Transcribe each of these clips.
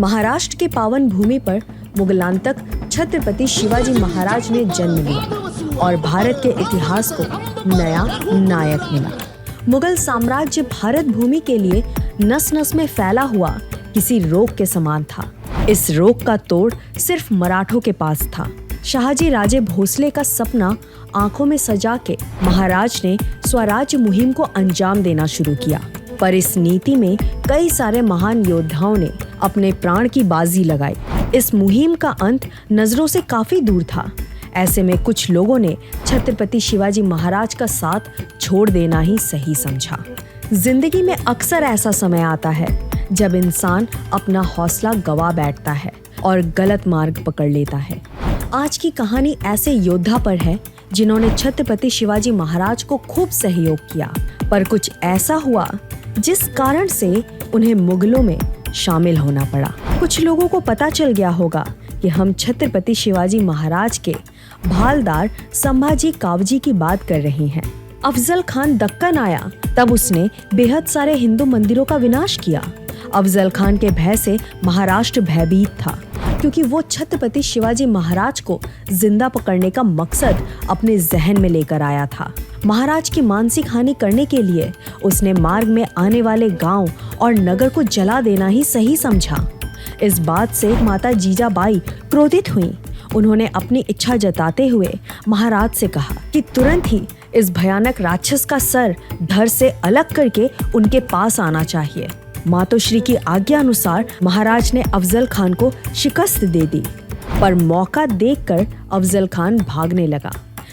महाराष्ट्र के पावन भूमि पर मुगलांतक छत्रपति शिवाजी महाराज ने जन्म लिया और भारत के इतिहास को नया नायक मिला। मुगल साम्राज्य भारत भूमि के लिए नस नस में फैला हुआ किसी रोग के समान था। इस रोग का तोड़ सिर्फ मराठों के पास था। शाहजी राजे भोसले का सपना आंखों में सजा के महाराज ने स्वराज्य मुहिम को अंजाम देना शुरू किया, पर इस नीति में कई सारे महान योद्धाओं ने अपने प्राण की बाजी लगाई। इस मुहिम का अंत नजरों से काफी दूर था। ऐसे में कुछ लोगों ने छत्रपति शिवाजी महाराज का साथ छोड़ देना ही सही समझा। जिंदगी में अक्सर ऐसा समय आता है जब इंसान अपना हौसला गवा बैठता है और गलत मार्ग पकड़ लेता है। आज की कहानी ऐसे योद्धा पर है जिन्होंने छत्रपति शिवाजी महाराज को खूब सहयोग किया, पर कुछ ऐसा हुआ जिस कारण से उन्हें मुगलों में शामिल होना पड़ा। कुछ लोगों को पता चल गया होगा कि हम छत्रपति शिवाजी महाराज के भालदार संभाजी कावजी की बात कर रहे हैं। अफजल खान दक्कन आया तब उसने बेहद सारे हिंदू मंदिरों का विनाश किया। अफजल खान के भय से महाराष्ट्र भयभीत था, क्योंकि वो छत्रपति शिवाजी महाराज को जिंदा पकड़ने का मकसद अपने जहन में लेकर आया था। महाराज की मानसिक हानि करने के लिए उसने मार्ग में आने वाले गांव और नगर को जला देना ही सही समझा। इस बात से माता जीजाबाई क्रोधित हुई। उन्होंने अपनी इच्छा जताते हुए महाराज से कहा कि तुरंत ही इस भयानक राक्षस का सर धड़ से अलग करके उनके पास आना चाहिए। मातोश्री की आज्ञा अनुसार महाराज ने अफजल खान को शिकस्त दे दी, पर मौका देखकर अफजल खान भागने लगा।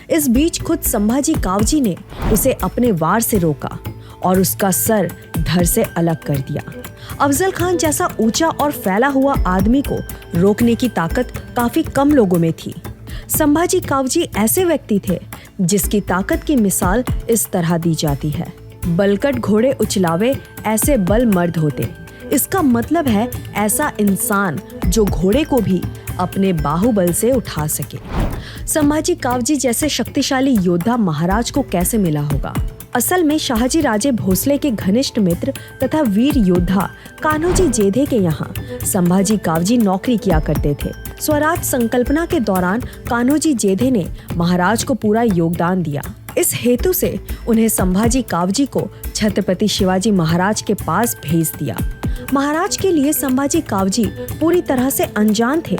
इस बीच खुद संभाजी कावजी ने उसे अपने वार से रोका और उसका सर धड़ से अलग कर दिया। अफजल खान जैसा ऊंचा और फैला हुआ आदमी को रोकने की ताकत काफी कम लोगों में थी। संभाजी कावजी ऐसे व्यक्ति थे जिसकी ताकत की मिसाल इस तरह दी जाती है, बलकट घोड़े उचलावे ऐसे बल मर्द होते। इसका मतलब है ऐसा इंसान जो घोड़े को भी अपने बाहुबल से उठा सके। संभाजी कावजी जैसे शक्तिशाली योद्धा महाराज को कैसे मिला होगा? असल में शाहजी राजे भोसले के घनिष्ठ मित्र तथा वीर योद्धा कान्होजी जेधे के यहाँ संभाजी कावजी नौकरी किया करते थे। स्वराज संकल्पना के दौरान कान्होजी जेधे ने महाराज को पूरा योगदान दिया। इस हेतु से उन्हें संभाजी कावजी को छत्रपति शिवाजी महाराज के पास भेज दिया। महाराज के लिए संभाजी कावजी पूरी तरह से अनजान थे,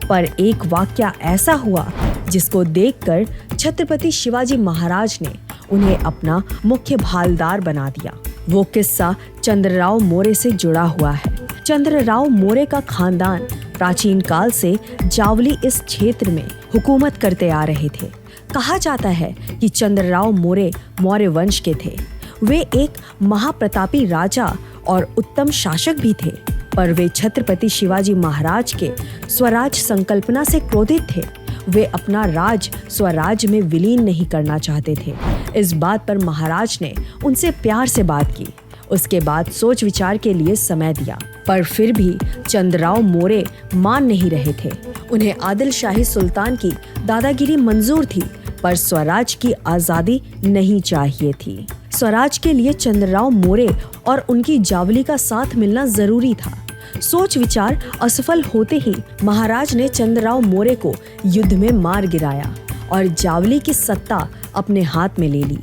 पर एक वाकया ऐसा हुआ जिसको देखकर छत्रपति शिवाजी महाराज ने उन्हें अपना मुख्य भालदार बना दिया। वो किस्सा चंद्रराव मोरे से जुड़ा हुआ है। चंद्रराव मोरे का खानदान प्राचीन काल से जावली इस क्षेत्र में हुकूमत करते आ रहे थे। कहा जाता है कि चंद्रराव मोरे मौर्य वंश के थे। वे एक महाप्रतापी राजा और उत्तम शासक भी थे, पर वे छत्रपति शिवाजी महाराज के स्वराज संकल्पना से क्रोधित थे। वे अपना राज स्वराज में विलीन नहीं करना चाहते थे। इस बात पर महाराज ने उनसे प्यार से बात की। उसके बाद सोच विचार के लिए समय दिया, पर फिर भी चंद्रराव मोरे मान नहीं रहे थे। उन्हें आदिल शाही सुल्तान की दादागिरी मंजूर थी, पर स्वराज की आजादी नहीं चाहिए थी। स्वराज के लिए चंद्रराव मोरे और उनकी जावली का साथ मिलना जरूरी था। सोच विचार असफल होते ही महाराज ने चंद्रराव मोरे को युद्ध में मार गिराया और जावली की सत्ता अपने हाथ में ले ली।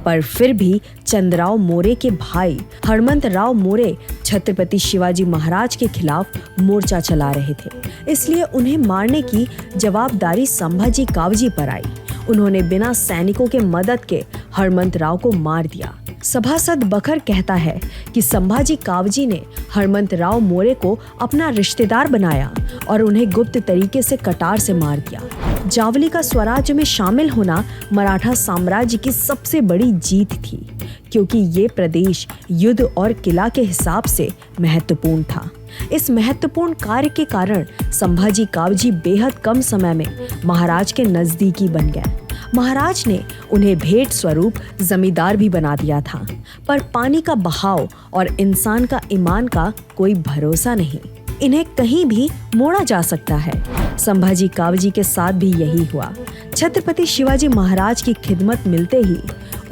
पर फिर भी चंद्रराव मोरे के भाई हरमंतराव मोरे छत्रपति शिवाजी महाराज के खिलाफ मोर्चा चला रहे थे, इसलिए उन्हें मारने की जवाबदारी संभाजी कावजी पर आई। उन्होंने बिना सैनिकों के मदद के हरमंतराव को मार दिया। सभासद बखर कहता है कि संभाजी कावजी ने हरमंतराव मोरे को अपना रिश्तेदार बनाया और उन्हें गुप्त तरीके से कटार से मार दिया। जावली का स्वराज्य में शामिल होना मराठा साम्राज्य की सबसे बड़ी जीत थी, क्योंकि ये प्रदेश युद्ध और किला के हिसाब से महत्वपूर्ण था। इस महत्वपूर्ण कार्य के कारण संभाजी कावजी बेहद कम समय में महाराज के नजदीकी बन गए। महाराज ने उन्हें भेंट स्वरूप जमींदार भी बना दिया था, पर पानी का बहाव और इंसान का ईमान का कोई भरोसा नहीं। इन्हें कहीं भी मोड़ा जा सकता है। संभाजी कावजी के साथ भी यही हुआ। छत्रपति शिवाजी महाराज की खिदमत मिलते ही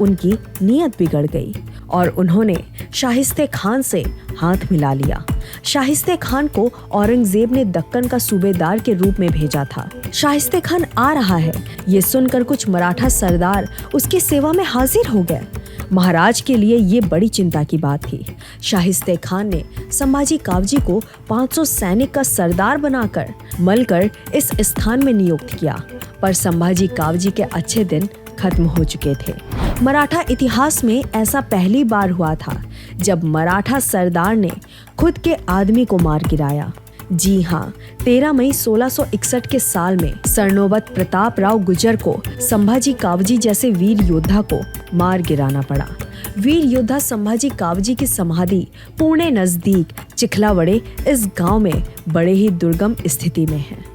उनकी नीयत बिगड़ गई और उन्होंने शाहिस्ते खान से हाथ मिला लिया। शाहिस्ते खान को औरंगजेब ने दक्कन का सूबेदार के रूप में भेजा था। शाहिस्ते खान आ रहा है, ये सुनकर कुछ मराठा सरदार उसकी सेवा में हाजिर हो गए। महाराज के लिए ये बड़ी चिंता की बात थी। शाहिस्ते खान ने संभाजी कावजी को 500 सैनिक का सरदार बनाकर मलकर इस स्थान में नियुक्त किया, पर संभाजी कावजी के अच्छे दिन खत्म हो चुके थे। मराठा इतिहास में ऐसा पहली बार हुआ था जब मराठा सरदार ने खुद के आदमी को मार गिराया। जी हाँ, 13 मई 1661 के साल में सरनोबत प्रताप राव गुर्जर को संभाजी कावजी जैसे वीर योद्धा को मार गिराना पड़ा। वीर योद्धा संभाजी कावजी की समाधि पुणे नजदीक चिखलावड़े इस गांव में बड़े ही दुर्गम स्थिति में है।